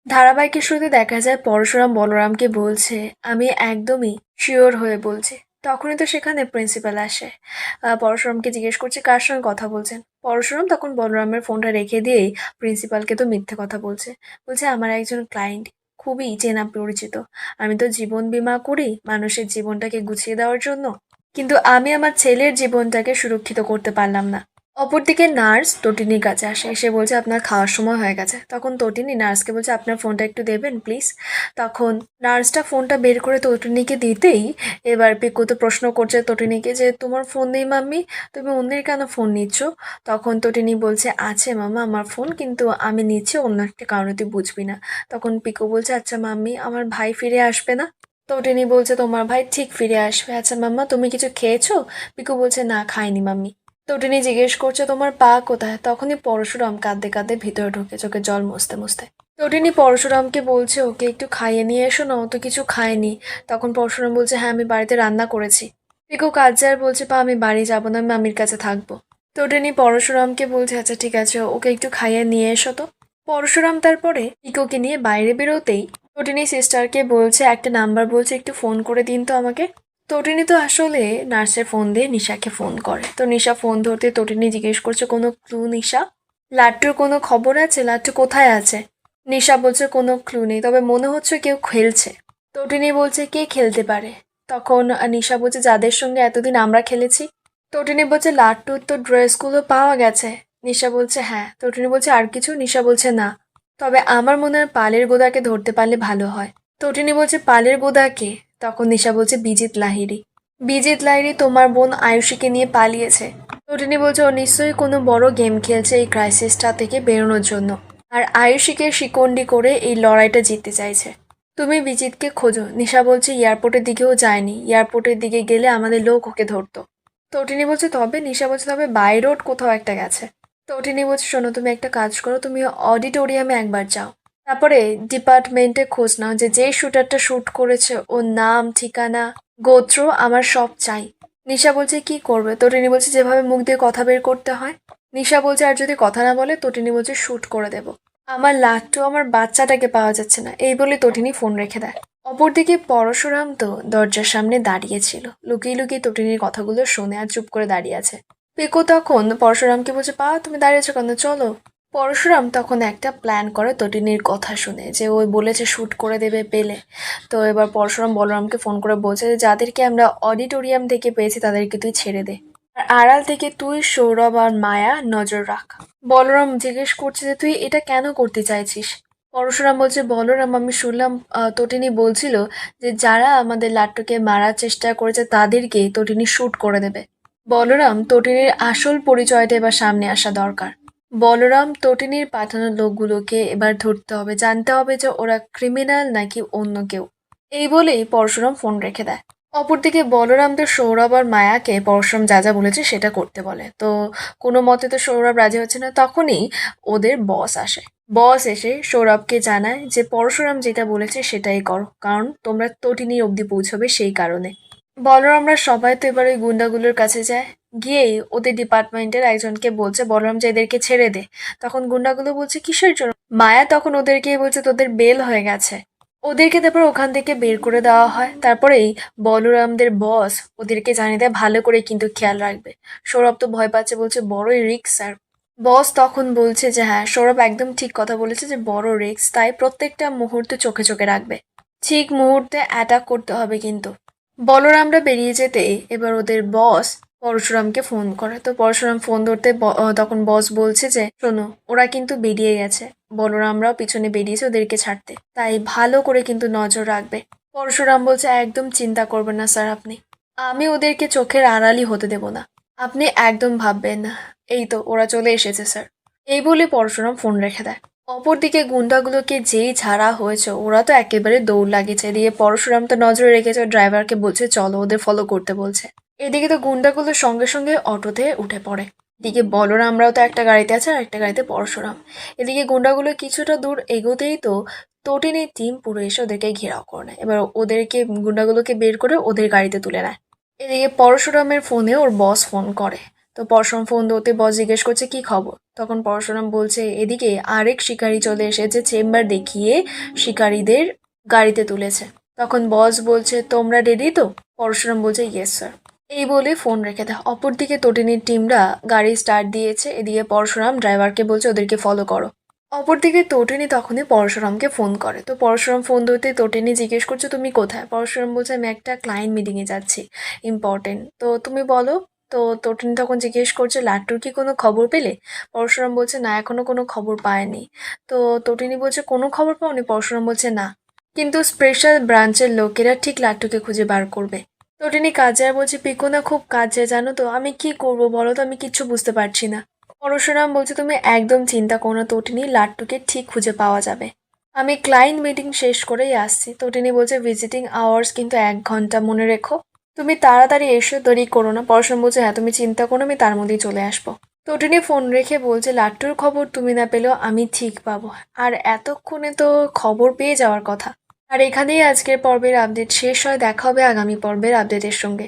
ধারাবাহিকের শুরুতে দেখা যায় পরশুরাম বলরামকে বলছে, আমি একদমই শিওর হয়ে বলছি। তখনই তো সেখানে প্রিন্সিপাল আসে। পরশুরামকে জিজ্ঞেস করছে কার সঙ্গে কথা বলছেন। পরশুরাম তখন বলরামের ফোনটা রেখে দিয়েই প্রিন্সিপালকে তো মিথ্যে কথা বলছে। বলছে আমার একজন ক্লায়েন্ট, খুবই চেনা পরিচিত। আমি তো জীবন বীমা করি মানুষের জীবনটাকে গুছিয়ে দেওয়ার জন্য, কিন্তু আমি আমার ছেলের জীবনটাকে সুরক্ষিত করতে পারলাম না। অপরদিকে নার্স তটিনীর কাছে আসে, এসে বলছে আপনার খাওয়ার সময় হয়ে গেছে। তখন তটিনী নার্সকে বলছে আপনার ফোনটা একটু দেবেন প্লিজ। তখন নার্সটা ফোনটা বের করে তটিনীকে দিতেই এবার পিকু তো প্রশ্ন করছে তটিনীকে যে তোমার ফোন নেই মাম্মি, তুমি অন্যের কেন ফোন নিচ্ছ। তখন তটিনী বলছে আছে মামা আমার ফোন, কিন্তু আমি নিচ্ছি অন্য একটা কারণে, তুই বুঝবি না। তখন পিকু বলছে আচ্ছা মাম্মি আমার ভাই ফিরে আসবে না। তটিনী বলছে তোমার ভাই ঠিক ফিরে আসবে। আচ্ছা মাম্মা তুমি কিছু খেয়েছো। পিকু বলছে না খাইনি মাম্মি। তটিনী জিজ্ঞেস করছে তোমার পা কোথায়। তখনই পরশুরাম কাঁদতে কাঁদতে ভিতরে ঢুকে চোখে জল মুছতে মুছতে। তটিনী পরশুরামকে বলছে ওকে একটু খাইয়ে নিয়ে এসো না, ও তো কিছু খায়নি। তখন পরশুরাম বলছে হ্যাঁ আমি বাড়িতে রান্না করেছি। পিকু কাঁদছে আর বলছে পা আমি বাড়ি যাবো না, আমি মামির কাছে থাকবো। তটিনী পরশুরামকে বলছে আচ্ছা ঠিক আছে ওকে একটু খাইয়ে নিয়ে এসো তো। পরশুরাম তারপরে পিকুকে নিয়ে বাইরে বেরোতেই তটিনী সিস্টারকে বলছে একটা নাম্বার বলছে একটু ফোন করে দিন তো আমাকে। তটিনী তো আসলে নার্সের ফোন দিয়ে নিশাকে ফোন করে। তো নিশা ফোন ধরতে তটিনী জিজ্ঞেস করছে কোনো ক্লু নিশা, লাট্টুর কোনো খবর আছে, লাট্টু কোথায় আছে। নিশা বলছে কোনো ক্লু নেই, তবে মনে হচ্ছে কেউ খেলছে। তটিনী বলছে কে খেলতে পারে। তখন নিশা বলছে যাদের সঙ্গে এতদিন আমরা খেলেছি। তটিনী বলছে লাট্টুর তো ড্রেসগুলো পাওয়া গেছে। নিশা বলছে হ্যাঁ। তটিনী বলছে আর কিছু। নিশা বলছে না, তবে আমার মনে হয় পালের গোদাকে ধরতে পারলে ভালো হয়। তটিনী বলছে পালের গোদাকে। তখন নিশা বলছে বিজিত লাহিড়ী। বিজিত লাহিড়ী তোমার বোন আয়ুষীকে নিয়ে পালিয়েছে। তটিনী বলছে ও নিশ্চয়ই কোনো বড় গেম খেলছে এই ক্রাইসিসটা থেকে বেরোনোর জন্য, আর আয়ুষীকে শিকন্ডি করে এই লড়াইটা জিততে চাইছে। তুমি বিজিতকে খোঁজো। নিশা বলছে এয়ারপোর্টের দিকেও যায়নি, এয়ারপোর্টের দিকে গেলে আমাদের লোক ওকে ধরতো। তটিনী বলছে তবে। নিশা বলছে তবে বাই রোড কোথাও একটা গেছে। তটিনী বলছে শোনো তুমি একটা কাজ করো, তুমি অডিটোরিয়ামে একবার যাও, তারপরে ডিপার্টমেন্টে খোঁজ নাও যে যে শুটারটা শুট করেছে ওর নাম ঠিকানা গোত্র আমার সব চাই। নিশা বলছে কি করবে। তটিনী বলছে যেভাবে মুখ দিয়ে কথা বের করতে হয়। নিশা বলছে আর যদি কথা না বলে। তটিনী বলছে শুট করে দেব। আমার লাট্টু আমার বাচ্চাটাকে পাওয়া যাচ্ছে না, এই বলে তটিনী ফোন রেখে দেয়। অপরদিকে পরশুরাম তো দরজার সামনে দাঁড়িয়েছিল, লুকিয়ে লুকিয়ে তটিনীর কথাগুলো শোনে আর চুপ করে দাঁড়িয়ে আছে। পিকু তখন পরশুরামকে বলছে পা তুমি দাঁড়িয়েছো কেন, চলো। পরশুরাম তখন একটা প্ল্যান করে তটিনীর কথা শুনে, যে ওই বলেছে শ্যুট করে দেবে পেলে। তো এবার পরশুরাম বলরামকে ফোন করে বলছে যে যাদেরকে আমরা অডিটোরিয়াম থেকে পেয়েছি তাদেরকে তুই ছেড়ে দে, আর আড়াল থেকে তুই সৌরভ আর মায়া নজর রাখ। বলরাম জিজ্ঞেস করছে যে তুই এটা কেন করতে চাইছিস। পরশুরাম বলছে বলরাম আমি শুনলাম তটিনী বলছিল যে যারা আমাদের লাট্টুকে মারার চেষ্টা করেছে তাদেরকে তটিনী শ্যুট করে দেবে। বলরাম তটিনীর আসল পরিচয়টা এবার সামনে আসা দরকার। বলরাম তটিনীর পাঠানো লোকগুলোকে এবার ধরতে হবে, জানতে হবে যে ওরা ক্রিমিনাল নাকি অন্য কেউ। এই বলেই পরশুরাম ফোন রেখে দেয়। অপরদিকে বলরাম তো সৌরভ আর মায়াকে পরশুরাম যা যা বলেছে সেটা করতে বলে। তো কোনো মতে তো সৌরভ রাজি হচ্ছে না। তখনই ওদের বস আসে। বস এসে সৌরভকে জানায় যে পরশুরাম যেটা বলেছে সেটাই করো, কারণ তোমরা তটিনী অবধি পৌঁছবে সেই কারণে। বলরামরা সবাই তো এবার ওই গুন্ডাগুলোর কাছে যায়। গিয়েই ওদের ডিপার্টমেন্টের একজনকে বলছে বলরাম যে এদেরকে ছেড়ে দে। তখন গুন্ডাগুলো বলছে কিসের জন্য। মায়া তখন ওদেরকে বলছে তোদের বেল হয়ে গেছে। ওদেরকে তারপর ওখান থেকে বের করে দেওয়া হয়। তারপরেই বলরামদের বস ওদেরকে জানিয়ে দেয় ভালো করে কিন্তু খেয়াল রাখবে। সৌরভ তো ভয় পাচ্ছে, বলছে বড়ই রিস্ক স্যার। বস তখন বলছে যে হ্যাঁ সৌরভ একদম ঠিক কথা বলেছে যে বড় রিস্ক, তাই প্রত্যেকটা মুহূর্তে চোখে চোখে রাখবে। ঠিক মুহূর্তে অ্যাটাক করতে হবে কিন্তু। বলরামরা বেরিয়ে যেতে এবার ওদের বস পরশুরামকে ফোন করে। তো পরশুরাম ফোন ধরতে তখন বস বলছে যে শোনো ওরা কিন্তু বেরিয়ে গেছে, বলরামরাও পিছনে বেরিয়েছে ওদেরকে ছাড়তে, তাই ভালো করে কিন্তু নজর রাখবে। পরশুরাম বলছে একদম চিন্তা করবেন না স্যার আপনি, আমি ওদেরকে চোখের আড়ালই হতে দেব না, আপনি একদম ভাববেন না। এই তো ওরা চলে এসেছে স্যার। এই বলে পরশুরাম ফোন রেখে দেয়। অপরদিকে গুন্ডাগুলোকে যেই ছাড়া হয়েছে ওরা তো একেবারে দৌড় লাগিয়েছে। এদিকে পরশুরাম তো নজরে রেখেছে, ড্রাইভারকে বলছে চলো ওদের ফলো করতে বলছে। এদিকে তো গুন্ডাগুলো সঙ্গে সঙ্গে অটোতে উঠে পড়ে। এদিকে বলরামরাও তো একটা গাড়িতে আছে আর একটা গাড়িতে পরশুরাম। এদিকে গুন্ডাগুলো কিছুটা দূর এগোতেই তো তটিনীর টিম পুরো এসে ওদেরকে ঘেরাও করে নেয়। এবার ওদেরকে গুন্ডাগুলোকে বের করে ওদের গাড়িতে তুলে নেয়। এদিকে পরশুরামের ফোনে ওর বস ফোন করে। তো পরশুরাম ফোন ধরতে বস জিজ্ঞেস করছে কি খবর। তখন পরশুরাম বলছে এদিকে আরেক শিকারী চলে এসেছে, চেম্বার দেখিয়ে শিকারীদের গাড়িতে তুলেছে। তখন বস বলছে তোমরা রেডি তো? পরশুরাম বলছে ইয়েস স্যার। এই বলে ফোন রেখে দেয়। অপরদিকে তটিনীর টিমরা গাড়ি স্টার্ট দিয়েছে, এদিকে পরশুরাম ড্রাইভারকে বলছে ওদেরকে ফলো করো। অপরদিকে তটিনী তখনই পরশুরামকে ফোন করে। তো পরশুরাম ফোন ধরতে তটিনী জিজ্ঞেস করছে তুমি কোথায়। পরশুরাম বলছে আমি একটা ক্লায়েন্ট মিটিংয়ে যাচ্ছি, ইম্পর্টেন্ট, তো তুমি বলো। তো তটিনী তখন জিজ্ঞেস করছে লাট্টুর কি কোনো খবর পেলে। পরশুরাম বলছে না, এখনো কোনো খবর পায়নি। তো তটিনী বলছে কোনো খবর পাওনি। পরশুরাম বলছে না, কিন্তু স্পেশাল ব্রাঞ্চের লোকেরা ঠিক লাট্টুকে খুঁজে বার করবে। তটিনী কাজে আর বলছে পিকোনা খুব কাজে, জানো তো আমি কি করব বলো তো, আমি কিচ্ছু বুঝতে পারছি না। পরশুরাম বলছে তুমি একদম চিন্তা করো না তটিনী, লাট্টুকে ঠিক খুঁজে পাওয়া যাবে। আমি ক্লায়েন্ট মিটিং শেষ করেই আসছি। তটিনী বলছে ভিজিটিং আওয়ার্স কিন্তু 1 ঘন্টা, মনে রেখো। তুমি তাড়াতাড়ি এসো, দেরি করো না। পরশুরাম বলছে হ্যাঁ তুমি চিন্তা করো, আমি তার মধ্যেই চলে আসবো। তটিনী ফোন রেখে বলছে লাট্টুর খবর তুমি না পেলেও আমি ঠিক পাবো, আর এতক্ষণে তো খবর পেয়ে যাওয়ার কথা। আর এখানেই আজকের পর্বের আপডেট শেষ হয়। দেখা হবে আগামী পর্বের আপডেটের সঙ্গে।